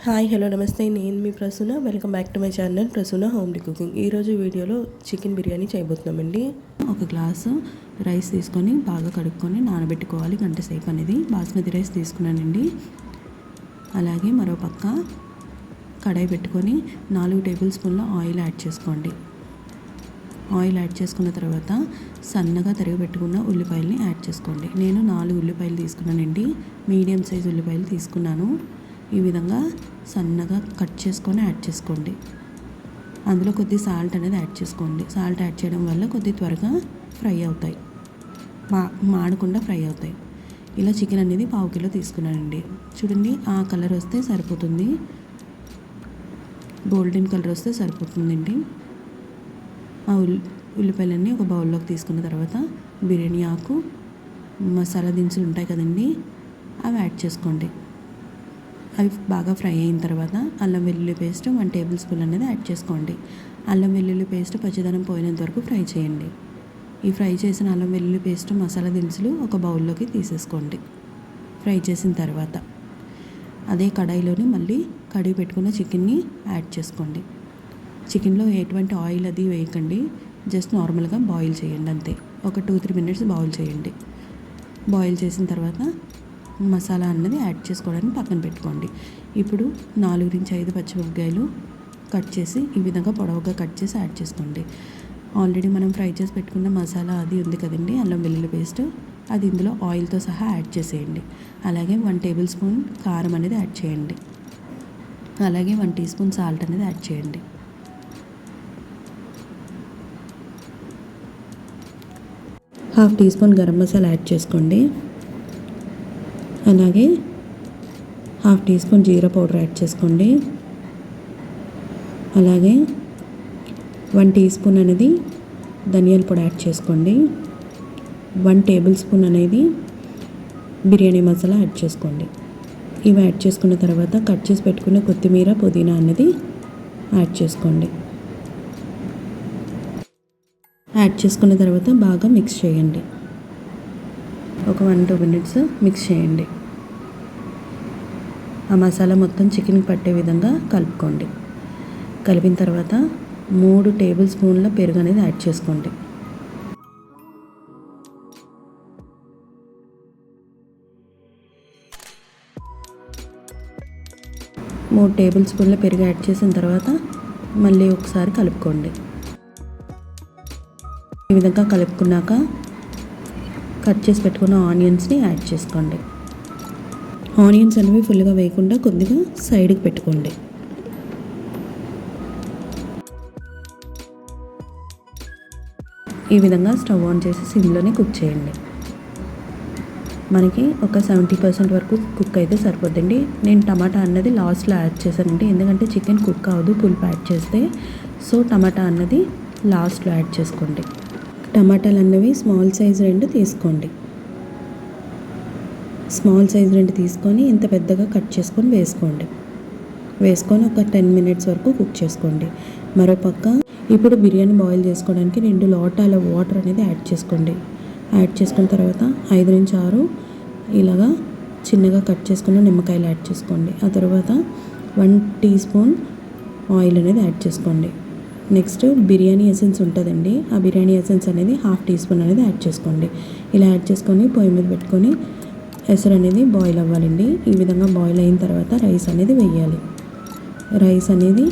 Hi hello నమస్తే, నేను మీ Prasuna. Welcome back to my channel Prasuna homely cooking. ఈరోజు వీడియోలో చికెన్ బిర్యానీ చేయబోతున్నామండి. ఒక గ్లాసు రైస్ తీసుకొని బాగా కడుక్కొని నానబెట్టుకోవాలి గంట సేపు అనేది. బాస్మతి రైస్ తీసుకున్నానండి. అలాగే మరో పక్క కడాయి పెట్టుకొని 4 టేబుల్ స్పూన్ల ఆయిల్ యాడ్ చేసుకోండి. ఆయిల్ యాడ్ చేసుకున్న తర్వాత సన్నగా తరిగి పెట్టుకున్న ఉల్లిపాయలని యాడ్ చేసుకోండి. నేను 4 ఉల్లిపాయలు తీసుకున్నానండి. మీడియం సైజ్ ఉల్లిపాయలు తీసుకున్నాను. ఈ విధంగా సన్నగా కట్ చేసుకొని యాడ్ చేసుకోండి. అందులో కొద్ది సాల్ట్ అనేది యాడ్ చేసుకోండి. సాల్ట్ యాడ్ చేయడం వల్ల కొద్ది త్వరగా ఫ్రై అవుతాయి, మాడకుండా ఫ్రై అవుతాయి. ఇలా చికెన్ అనేది 1/2 కిలో తీసుకున్నానండి. చూడండి, ఆ కలర్ వస్తే సరిపోతుంది, గోల్డెన్ కలర్ వస్తే సరిపోతుందండి. ఆ ఉల్లిపాయలన్నీ ఒక బౌల్లోకి తీసుకున్న తర్వాత బిర్యానీ ఆకు, మసాలా దినుసులు ఉంటాయి కదండి, అవి యాడ్ చేసుకోండి. అవి బాగా ఫ్రై అయిన తర్వాత అల్లం వెల్లుల్లి పేస్ట్ 1 టేబుల్ స్పూన్ అనేది యాడ్ చేసుకోండి. అల్లం వెల్లుల్లి పేస్ట్ పచ్చిదనం పోయినంత వరకు ఫ్రై చేయండి. ఈ ఫ్రై చేసిన అల్లం వెల్లుల్లి పేస్ట్, మసాలా దినుసులు ఒక బౌల్లోకి తీసేసుకోండి. ఫ్రై చేసిన తర్వాత అదే కడాయిలోని మళ్ళీ కడిగి పెట్టుకున్న చికెన్ని యాడ్ చేసుకోండి. చికెన్లో ఎటువంటి ఆయిల్ అది వేయకండి, జస్ట్ నార్మల్గా బాయిల్ చేయండి అంతే. ఒక 2-3 మినిట్స్ బాయిల్ చేయండి. బాయిల్ చేసిన తర్వాత మసాలా అన్నది యాడ్ చేసుకోవడానికి పక్కన పెట్టుకోండి. ఇప్పుడు 4-5 పచ్చిమిరపకాయలు కట్ చేసి ఈ విధంగా పొడవుగా కట్ చేసి యాడ్ చేసుకోండి. ఆల్రెడీ మనం ఫ్రై చేసి పెట్టుకున్న మసాలా అది ఉంది కదండి, అల్లం వెల్లుల్లి పేస్ట్, అది ఇందులో ఆయిల్తో సహా యాడ్ చేసేయండి. అలాగే 1 టేబుల్ స్పూన్ కారం అనేది యాడ్ చేయండి. అలాగే 1 టీ స్పూన్ సాల్ట్ అనేది యాడ్ చేయండి. Half teaspoon garam masala add చేసుకోండి. అలాగే half teaspoon jeera powder add చేసుకోండి. అలాగే 1 టీ స్పూన్ అనేది ధనియాల పొడి యాడ్ చేసుకోండి. 1 టేబుల్ స్పూన్ అనేది బిర్యానీ మసాలా యాడ్ చేసుకోండి. ఇవి యాడ్ చేసుకున్న తర్వాత కట్ చేసి పెట్టుకున్న కొత్తిమీర, పుదీనా అనేది యాడ్ చేసుకోండి. యాడ్ చేసుకున్న తర్వాత బాగా మిక్స్ చేయండి. ఒక 1-2 మినిట్స్ మిక్స్ చేయండి. ఆ మసాలా మొత్తం చికెన్కి పట్టే విధంగా కలుపుకోండి. కలిపిన తర్వాత 3 టేబుల్ స్పూన్ల పెరుగు అనేది యాడ్ చేసుకోండి. మూడు టేబుల్ స్పూన్ల పెరుగు యాడ్ చేసిన తర్వాత మళ్ళీ ఒకసారి కలుపుకోండి. ఈ విధంగా కలుపుకున్నాక కట్ చేసి పెట్టుకున్న ఆనియన్స్ని యాడ్ చేసుకోండి. ఆనియన్స్ అనేవి ఫుల్గా వేయకుండా కొద్దిగా సైడ్కి పెట్టుకోండి. ఈ విధంగా స్టవ్ ఆన్ చేసి సిమ్లోనే కుక్ చేయండి. మనకి ఒక 70% వరకు కుక్ అయితే సరిపోద్దండి. నేను టమాటా అన్నది లాస్ట్లో యాడ్ చేశానండి, ఎందుకంటే చికెన్ కుక్ అవ్వదు పులుపు యాడ్ చేస్తే. సో టమాటా అన్నది లాస్ట్లో యాడ్ చేసుకోండి. టమాటాలు అన్నవి స్మాల్ సైజ్ 2 తీసుకోండి. స్మాల్ సైజ్ 2 తీసుకొని ఇంత పెద్దగా కట్ చేసుకొని వేసుకొని ఒక 10 మినిట్స్ వరకు కుక్ చేసుకోండి. మరోపక్క ఇప్పుడు బిర్యానీ బాయిల్ చేసుకోవడానికి 2 లోటాల వాటర్ అనేది యాడ్ చేసుకోండి. యాడ్ చేసుకున్న తర్వాత 5-6 ఇలాగా చిన్నగా కట్ చేసుకున్న నిమ్మకాయలు యాడ్ చేసుకోండి. ఆ తర్వాత 1 టీ స్పూన్ ఆయిల్ అనేది యాడ్ చేసుకోండి. నెక్స్ట్ బిర్యానీ ఎసెన్స్ ఉంటుందండి, ఆ బిర్యానీ ఎసెన్స్ అనేది 1/2 టీ స్పూన్ అనేది యాడ్ చేసుకోండి. ఇలా యాడ్ చేసుకొని పొయ్యి మీద పెట్టుకొని ఎసరు అనేది బాయిల్ అవ్వాలండి. ఈ విధంగా బాయిల్ అయిన తర్వాత రైస్ అనేది వేయాలి. రైస్ అనేది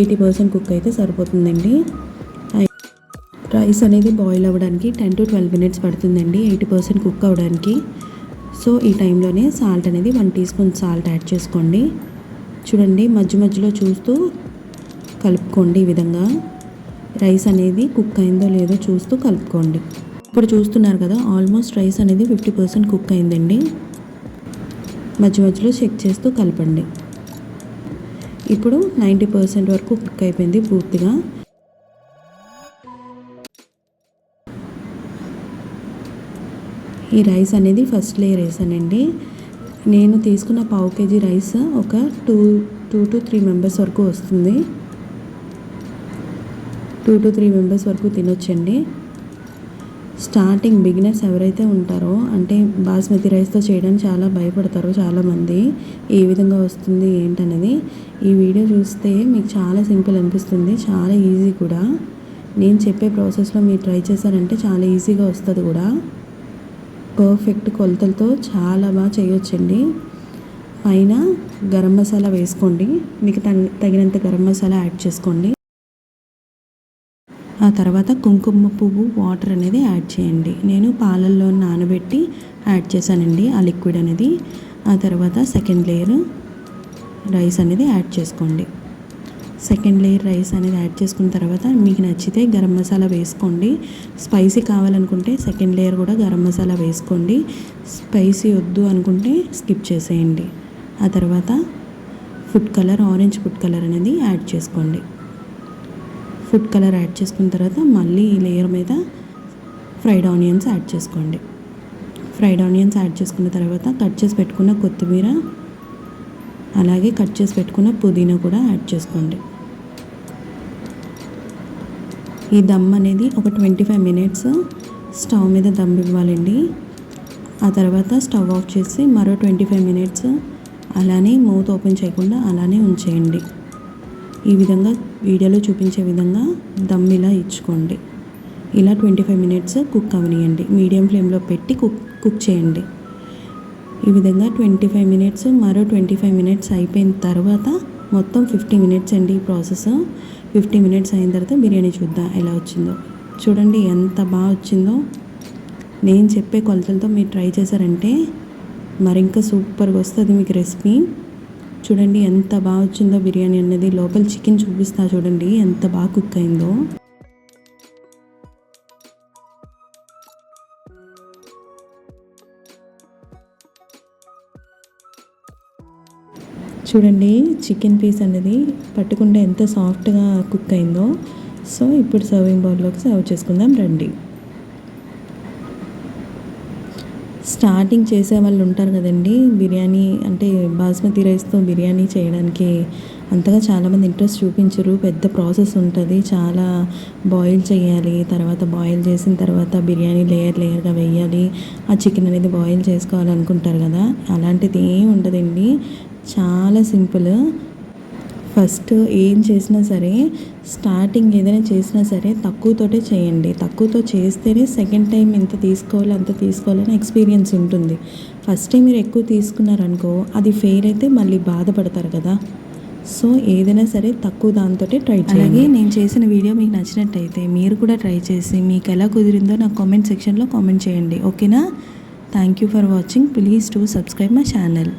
80% కుక్ అయితే సరిపోతుందండి. రైస్ అనేది బాయిల్ అవ్వడానికి 10-12 మినిట్స్ పడుతుందండి 80% కుక్ అవ్వడానికి. సో ఈ టైంలోనే సాల్ట్ అనేది 1 టీ స్పూన్ సాల్ట్ యాడ్ చేసుకోండి. చూడండి, మధ్య మధ్యలో చూస్తూ కలుపుకోండి. ఈ విధంగా రైస్ అనేది కుక్ అయిందో లేదో చూస్తూ కలుపుకోండి. ఇప్పుడు చూస్తున్నారు కదా, ఆల్మోస్ట్ రైస్ అనేది 50% కుక్ అయిందండి. మధ్య మధ్యలో చెక్ చేస్తూ కలపండి. ఇప్పుడు 90% వరకు కుక్ అయిపోయింది పూర్తిగా. ఈ రైస్ అనేది ఫస్ట్ లేయర్ వేసానండి. నేను తీసుకున్న 1/2 కేజీ రైస్ ఒక 2-3 మెంబర్స్ వరకు వస్తుంది. 2-3 మెంబర్స్ వరకు తినొచ్చండి. స్టార్టింగ్ బిగినర్స్ ఎవరైతే ఉంటారో అంటే బాస్మతి రైస్తో చేయడానికి చాలా భయపడతారు చాలామంది, ఏ విధంగా వస్తుంది ఏంటనేది. ఈ వీడియో చూస్తే మీకు చాలా సింపుల్ అనిపిస్తుంది, చాలా ఈజీ కూడా. నేను చెప్పే ప్రాసెస్లో మీరు ట్రై చేశారంటే చాలా ఈజీగా వస్తుంది కూడా. పర్ఫెక్ట్ కొలతలతో చాలా బాగా చేయొచ్చండి. పైన గరం మసాలా వేసుకోండి, మీకు తగినంత గరం మసాలా యాడ్ చేసుకోండి. ఆ తర్వాత కుంకుమ పువ్వు వాటర్ అనేది యాడ్ చేయండి. నేను పాలల్లో నానబెట్టి యాడ్ చేశానండి ఆ లిక్విడ్ అనేది. ఆ తర్వాత సెకండ్ లేయర్ రైస్ అనేది యాడ్ చేసుకోండి. సెకండ్ లేయర్ రైస్ అనేది యాడ్ చేసుకున్న తర్వాత మీకు నచ్చితే గరం మసాలా వేసుకోండి. స్పైసీ కావాలనుకుంటే సెకండ్ లేయర్ కూడా గరం మసాలా వేసుకోండి. స్పైసీ వద్దు అనుకుంటే స్కిప్ చేసేయండి. ఆ తర్వాత food colour, orange food colour అనేది యాడ్ చేసుకోండి. ఫుడ్ కలర్ యాడ్ చేసుకున్న తర్వాత మళ్ళీ ఈ లేయర్ మీద ఫ్రైడ్ ఆనియన్స్ యాడ్ చేసుకోండి. ఫ్రైడ్ ఆనియన్స్ యాడ్ చేసుకున్న తర్వాత కట్ చేసి పెట్టుకున్న కొత్తిమీర, అలాగే కట్ చేసి పెట్టుకున్న పుదీనా కూడా యాడ్ చేసుకోండి. ఈ దమ్ అనేది ఒక 25 మినిట్స్ స్టవ్ మీద దమ్ ఇవ్వాలండి. ఆ తర్వాత స్టవ్ ఆఫ్ చేసి మరో 25 మినిట్స్ అలానే మూత ఓపెన్ చేయకుండా అలానే ఉంచేయండి. ఈ విధంగా వీడియోలో చూపించే విధంగా దమ్ ఇలా ఇచ్చుకోండి. ఇలా 25 మినిట్స్ కుక్ అవనియండి. మీడియం ఫ్లేమ్లో పెట్టి కుక్ చేయండి. ఈ విధంగా 25 మినిట్స్ మరో 25 మినిట్స్ అయిపోయిన తర్వాత మొత్తం 50 మినిట్స్ అండి ఈ ప్రాసెస్. 50 మినిట్స్ అయిన తర్వాత బిర్యానీ చూద్దాం ఎలా వచ్చిందో. చూడండి ఎంత బాగా వచ్చిందో. నేను చెప్పే కొలతలతో మీరు ట్రై చేశారంటే మరి ఇంకా సూపర్గా వస్తుంది మీకు రెసిపీ. చూడండి ఎంత బాగా వచ్చిందో బిర్యానీ అనేది. లోపల చికెన్ చూపిస్తా చూడండి ఎంత బాగా కుక్ అయిందో. చూడండి చికెన్ పీస్ అనేది పట్టుకుంటే ఎంత సాఫ్ట్గా కుక్ అయిందో. సో ఇప్పుడు సర్వింగ్ బౌల్లోకి సర్వ్ చేసుకుందాం రండి. స్టార్టింగ్ చేసే వాళ్ళు ఉంటారు కదండి, బిర్యానీ అంటే బాస్మతి రైస్తో బిర్యానీ చేయడానికి అంతగా చాలామంది ఇంట్రెస్ట్ చూపించరు. పెద్ద ప్రాసెస్ ఉంటుంది, చాలా బాయిల్ చేయాలి. తర్వాత బాయిల్ చేసిన తర్వాత బిర్యానీ లేయర్గా వేయాలి. ఆ చికెన్ అనేది బాయిల్ చేసుకోవాలనుకుంటారు కదా, అలాంటిది ఏం ఉండదండి. చాలా సింపుల్. ఫస్ట్ ఏం చేసినా సరే, స్టార్టింగ్ ఏదైనా చేసినా సరే తక్కువతోటే చేయండి. తక్కువతో చేస్తేనే సెకండ్ టైం ఎంత తీసుకోవాలో అంత తీసుకోవాలని ఎక్స్పీరియన్స్ ఉంటుంది. ఫస్ట్ టైం మీరు ఎక్కువ తీసుకున్నారనుకో అది ఫెయిల్ అయితే మళ్ళీ బాధపడతారు కదా. సో ఏదైనా సరే తక్కువ దాంతో ట్రై చేయండి. అలాగే నేను చేసిన వీడియో మీకు నచ్చినట్టయితే మీరు కూడా ట్రై చేసి మీకు ఎలా కుదిరిందో నాకు కామెంట్ సెక్షన్లో కామెంట్ చేయండి. ఓకేనా? Thank you for watching. Please to subscribe my channel.